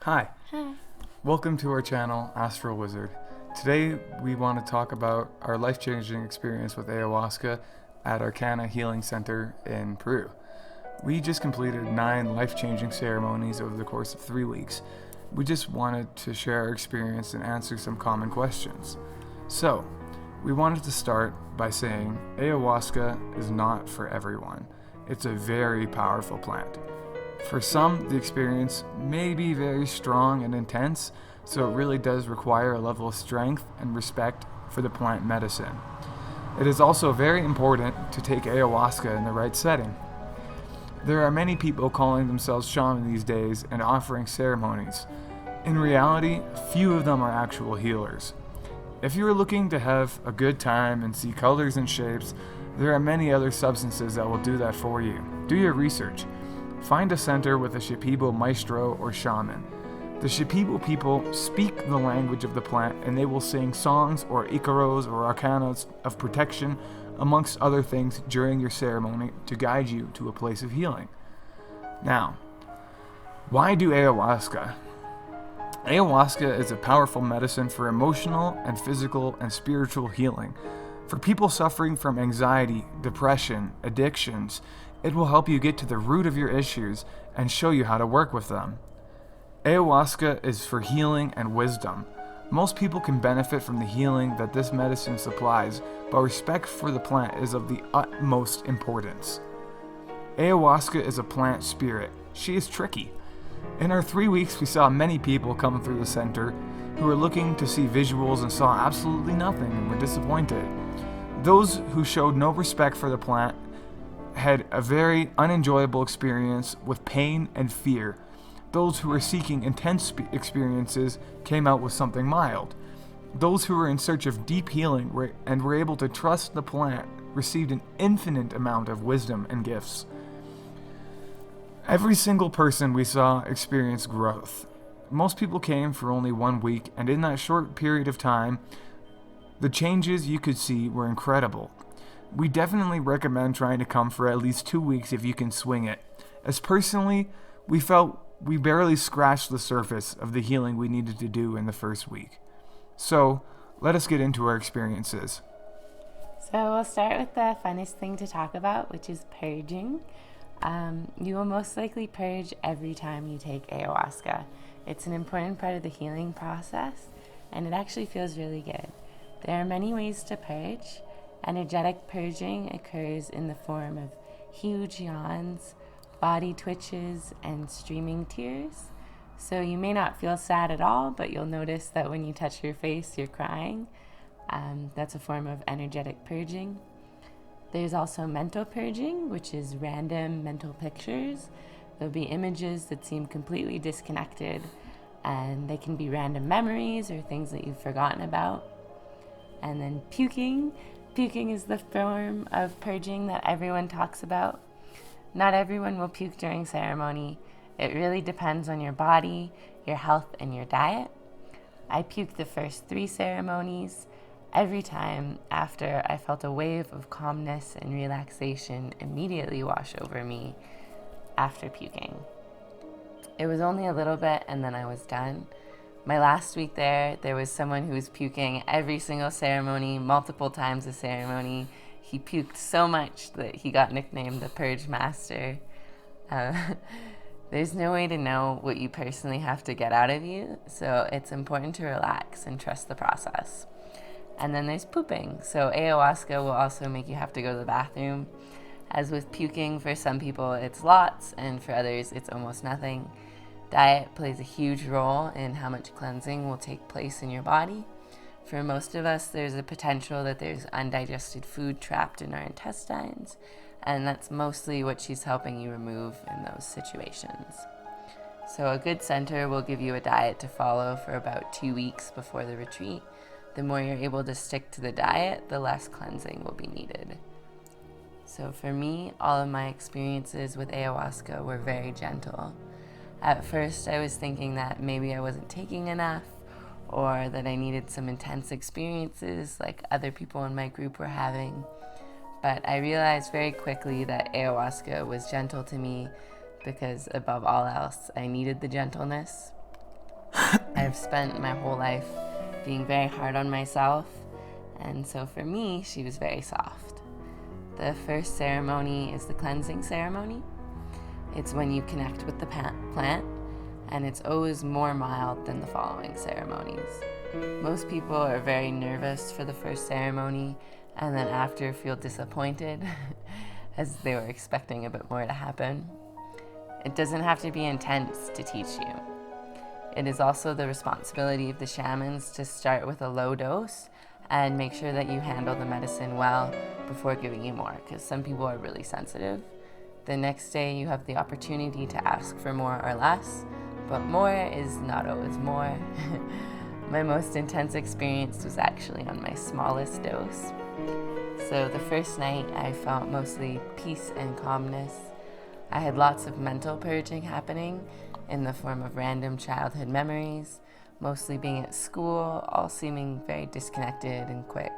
Hi, Hi. welcome to our channel, Astral Wizard. Today we want to talk about our life-changing experience with ayahuasca at Arcana Healing Center in Peru. We just completed 9 life-changing ceremonies over the course of 3 weeks. We just wanted to share our experience and answer some common questions. So, we wanted to start by saying ayahuasca is not for everyone. It's a very powerful plant. For some, the experience may be very strong and intense, so it really does require a level of strength and respect for the plant medicine. It is also very important to take ayahuasca in the right setting. There are many people calling themselves shaman these days and offering ceremonies. In reality, few of them are actual healers. If you are looking to have a good time and see colors and shapes, there are many other substances that will do that for you. Do your research. Find a center with a Shipibo maestro or shaman. The Shipibo people speak the language of the plant, and they will sing songs or icaros or arcanas of protection, amongst other things, during your ceremony to guide you to a place of healing. Now, why do ayahuasca? Ayahuasca is a powerful medicine for emotional and physical and spiritual healing. For people suffering from anxiety, depression, addictions, it will help you get to the root of your issues and show you how to work with them. Ayahuasca is for healing and wisdom. Most people can benefit from the healing that this medicine supplies, but respect for the plant is of the utmost importance. Ayahuasca is a plant spirit. She is tricky. In our 3 weeks, we saw many people come through the center who were looking to see visuals and saw absolutely nothing and were disappointed. Those who showed no respect for the plant had a very unenjoyable experience with pain and fear. Those who were seeking intense experiences came out with something mild. Those who were in search of deep healing and were able to trust the plant received an infinite amount of wisdom and gifts. Every single person we saw experienced growth. Most people came for only 1 week, and in that short period of time, the changes you could see were incredible. We definitely recommend trying to come for at least 2 weeks if you can swing it, as personally, we felt we barely scratched the surface of the healing we needed to do in the first week. So, let us get into our experiences. So we'll start with the funnest thing to talk about, which is purging. You will most likely purge every time you take ayahuasca. It's an important part of the healing process, and it actually feels really good. There are many ways to purge. Energetic purging occurs in the form of huge yawns, body twitches, and streaming tears. So you may not feel sad at all, but you'll notice that when you touch your face, you're crying. That's a form of energetic purging. There's also mental purging, which is random mental pictures. There'll be images that seem completely disconnected, and they can be random memories or things that you've forgotten about. And then puking. Puking is the form of purging that everyone talks about. Not everyone will puke during ceremony. It really depends on your body, your health, and your diet. I puked the first 3 ceremonies. Every time after, I felt a wave of calmness and relaxation immediately wash over me after puking. It was only a little bit, and then I was done. My last week there was someone who was puking every single ceremony, multiple times a ceremony. He puked so much that he got nicknamed the Purge Master. There's no way to know what you personally have to get out of you, so it's important to relax and trust the process. And then there's pooping. So ayahuasca will also make you have to go to the bathroom. As with puking, for some people it's lots, and for others it's almost nothing. Diet plays a huge role in how much cleansing will take place in your body. For most of us, there's a potential that there's undigested food trapped in our intestines, and that's mostly what she's helping you remove in those situations. So a good center will give you a diet to follow for about 2 weeks before the retreat. The more you're able to stick to the diet, the less cleansing will be needed. So for me, all of my experiences with ayahuasca were very gentle. At first, I was thinking that maybe I wasn't taking enough, or that I needed some intense experiences like other people in my group were having. But I realized very quickly that ayahuasca was gentle to me because, above all else, I needed the gentleness. I've spent my whole life being very hard on myself, and so for me, she was very soft. The first ceremony is the cleansing ceremony. It's when you connect with the plant, and it's always more mild than the following ceremonies. Most people are very nervous for the first ceremony, and then after feel disappointed as they were expecting a bit more to happen. It doesn't have to be intense to teach you. It is also the responsibility of the shamans to start with a low dose and make sure that you handle the medicine well before giving you more, because some people are really sensitive. The next day you have the opportunity to ask for more or less, but more is not always more. My most intense experience was actually on my smallest dose. So the first night I felt mostly peace and calmness. I had lots of mental purging happening in the form of random childhood memories, mostly being at school, all seeming very disconnected and quick.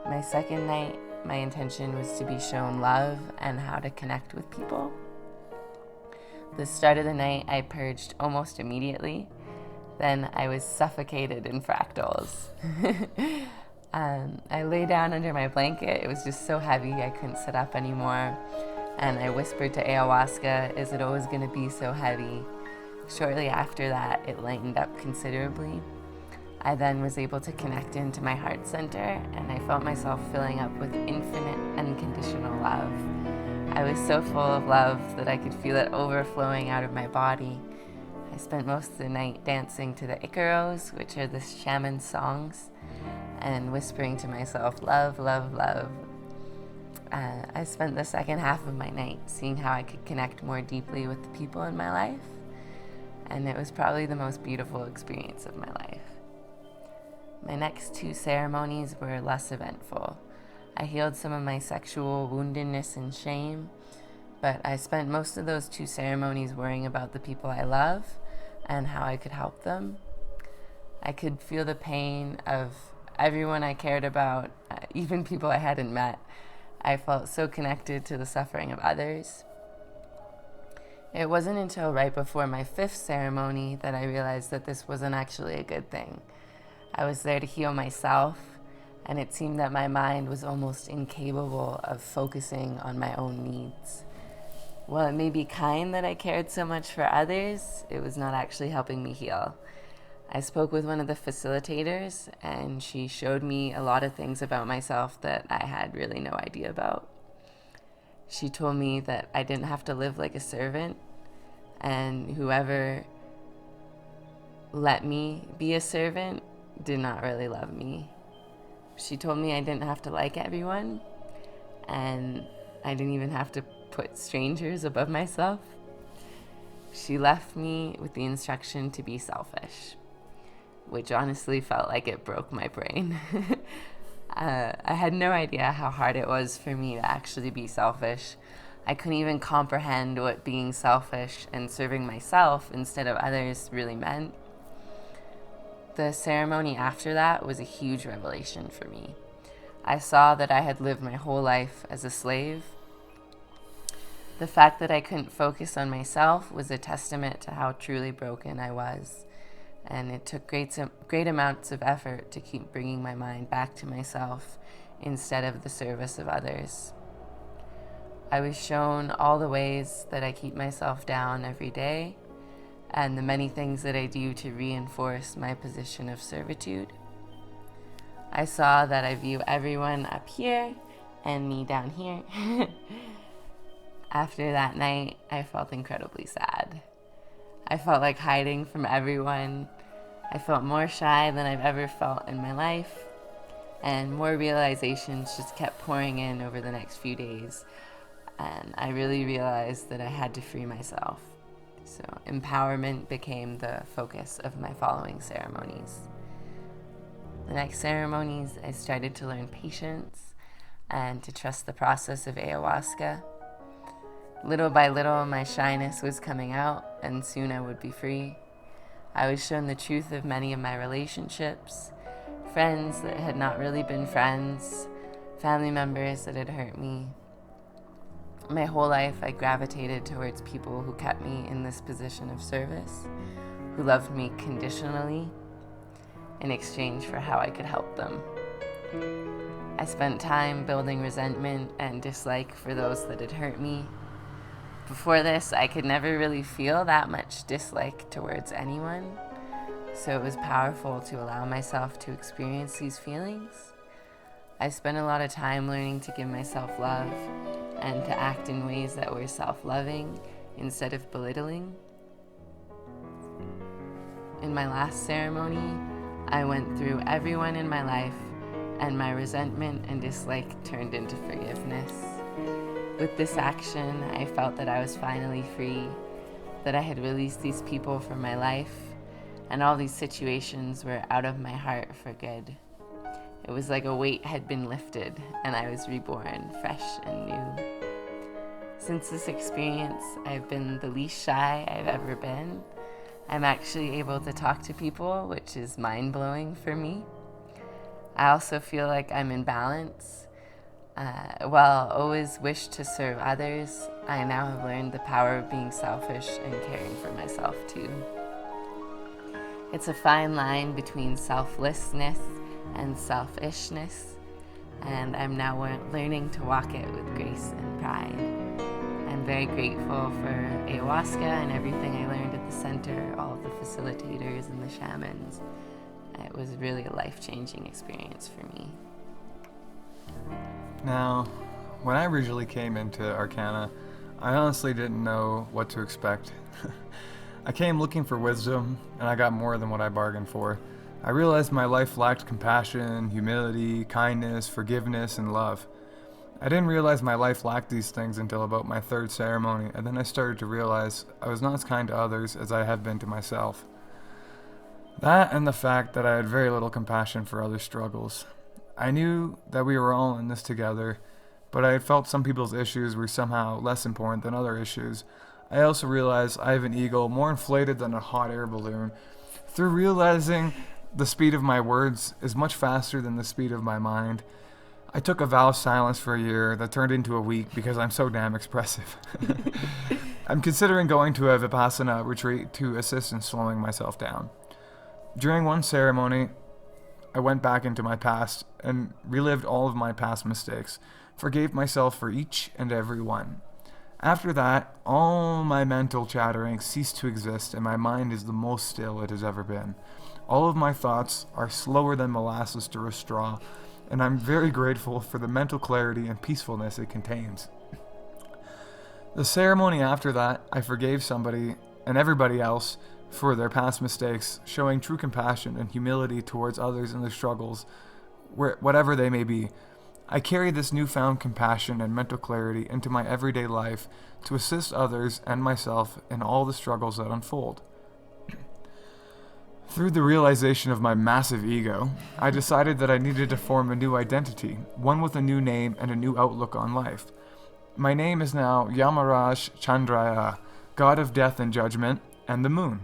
My second night, my intention was to be shown love and how to connect with people. The start of the night, I purged almost immediately. Then I was suffocated in fractals. I lay down under my blanket. It was just so heavy I couldn't sit up anymore. And I whispered to Ayahuasca, "Is it always going to be so heavy?" Shortly after that, it lightened up considerably. I then was able to connect into my heart center, and I felt myself filling up with infinite, unconditional love. I was so full of love that I could feel it overflowing out of my body. I spent most of the night dancing to the Icaros, which are the shaman songs, and whispering to myself, love, love, love. I spent the second half of my night seeing how I could connect more deeply with the people in my life, and it was probably the most beautiful experience of my life. My next two ceremonies were less eventful. I healed some of my sexual woundedness and shame, but I spent most of those two ceremonies worrying about the people I love and how I could help them. I could feel the pain of everyone I cared about, even people I hadn't met. I felt so connected to the suffering of others. It wasn't until right before my fifth ceremony that I realized that this wasn't actually a good thing. I was there to heal myself, and it seemed that my mind was almost incapable of focusing on my own needs. While it may be kind that I cared so much for others, it was not actually helping me heal. I spoke with one of the facilitators, and she showed me a lot of things about myself that I had really no idea about. She told me that I didn't have to live like a servant, and whoever let me be a servant did not really love me. She told me I didn't have to like everyone, and I didn't even have to put strangers above myself. She left me with the instruction to be selfish, which honestly felt like it broke my brain. I had no idea how hard it was for me to actually be selfish. I couldn't even comprehend what being selfish and serving myself instead of others really meant. The ceremony after that was a huge revelation for me. I saw that I had lived my whole life as a slave. The fact that I couldn't focus on myself was a testament to how truly broken I was. And it took great amounts of effort to keep bringing my mind back to myself instead of the service of others. I was shown all the ways that I keep myself down every day and the many things that I do to reinforce my position of servitude. I saw that I view everyone up here and me down here. After that night, I felt incredibly sad. I felt like hiding from everyone. I felt more shy than I've ever felt in my life, and more realizations just kept pouring in over the next few days, and I really realized that I had to free myself. So empowerment became the focus of my following ceremonies. The next ceremonies, I started to learn patience and to trust the process of ayahuasca. Little by little, my shyness was coming out, and soon I would be free. I was shown the truth of many of my relationships, friends that had not really been friends, family members that had hurt me. My whole life, I gravitated towards people who kept me in this position of service, who loved me conditionally in exchange for how I could help them. I spent time building resentment and dislike for those that had hurt me. Before this, I could never really feel that much dislike towards anyone, so it was powerful to allow myself to experience these feelings. I spent a lot of time learning to give myself love and to act in ways that were self-loving instead of belittling. In my last ceremony, I went through everyone in my life, and my resentment and dislike turned into forgiveness. With this action, I felt that I was finally free, that I had released these people from my life, and all these situations were out of my heart for good. It was like a weight had been lifted, and I was reborn, fresh and new. Since this experience, I've been the least shy I've ever been. I'm actually able to talk to people, which is mind-blowing for me. I also feel like I'm in balance. While I always wish to serve others, I now have learned the power of being selfish and caring for myself too. It's a fine line between selflessness and selfishness, and I'm now learning to walk it with grace and pride. I'm very grateful for Ayahuasca and everything I learned at the center, all of the facilitators and the shamans. It was really a life-changing experience for me. Now, when I originally came into Arcana, I honestly didn't know what to expect. I came looking for wisdom, and I got more than what I bargained for. I realized my life lacked compassion, humility, kindness, forgiveness, and love. I didn't realize my life lacked these things until about my third ceremony, and then I started to realize I was not as kind to others as I had been to myself. That and the fact that I had very little compassion for others' struggles. I knew that we were all in this together, but I had felt some people's issues were somehow less important than other issues. I also realized I have an ego more inflated than a hot air balloon. Through realizing the speed of my words is much faster than the speed of my mind, I took a vow of silence for a year that turned into a week because I'm so damn expressive. I'm considering going to a Vipassana retreat to assist in slowing myself down. During one ceremony, I went back into my past and relived all of my past mistakes, forgave myself for each and every one. After that, all my mental chattering ceased to exist, and my mind is the most still it has ever been. All of my thoughts are slower than molasses through a straw, and I'm very grateful for the mental clarity and peacefulness it contains. The ceremony after that, I forgave somebody and everybody else for their past mistakes, showing true compassion and humility towards others in their struggles, whatever they may be. I carry this newfound compassion and mental clarity into my everyday life to assist others and myself in all the struggles that unfold. Through the realization of my massive ego, I decided that I needed to form a new identity, one with a new name and a new outlook on life. My name is now Yamaraj Chandraya, god of death and judgment, and the moon.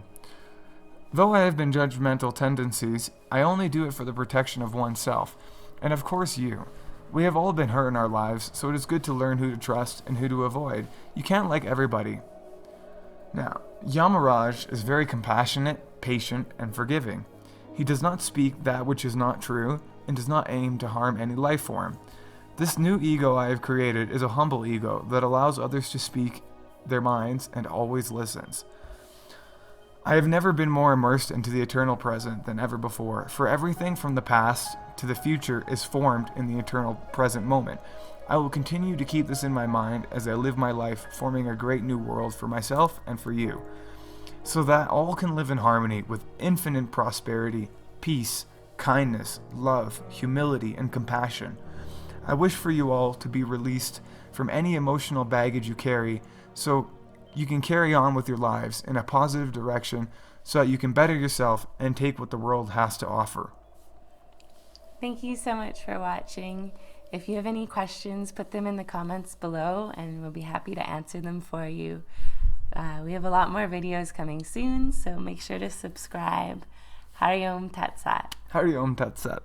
Though I have been judgmental tendencies, I only do it for the protection of oneself, and of course you. We have all been hurt in our lives, so it is good to learn who to trust and who to avoid. You can't like everybody. Now, Yamaraj is very compassionate, patient, and forgiving. He does not speak that which is not true, and does not aim to harm any life form. This new ego I have created is a humble ego that allows others to speak their minds and always listens. I have never been more immersed into the eternal present than ever before, for everything from the past to the future is formed in the eternal present moment. I will continue to keep this in my mind as I live my life, forming a great new world for myself and for you, so that all can live in harmony with infinite prosperity, peace, kindness, love, humility, and compassion. I wish for you all to be released from any emotional baggage you carry, so you can carry on with your lives in a positive direction so that you can better yourself and take what the world has to offer. Thank you so much for watching. If you have any questions, put them in the comments below and we'll be happy to answer them for you. We have a lot more videos coming soon, so make sure to subscribe. Hari Om Tat Sat. Hari Om Tat Sat.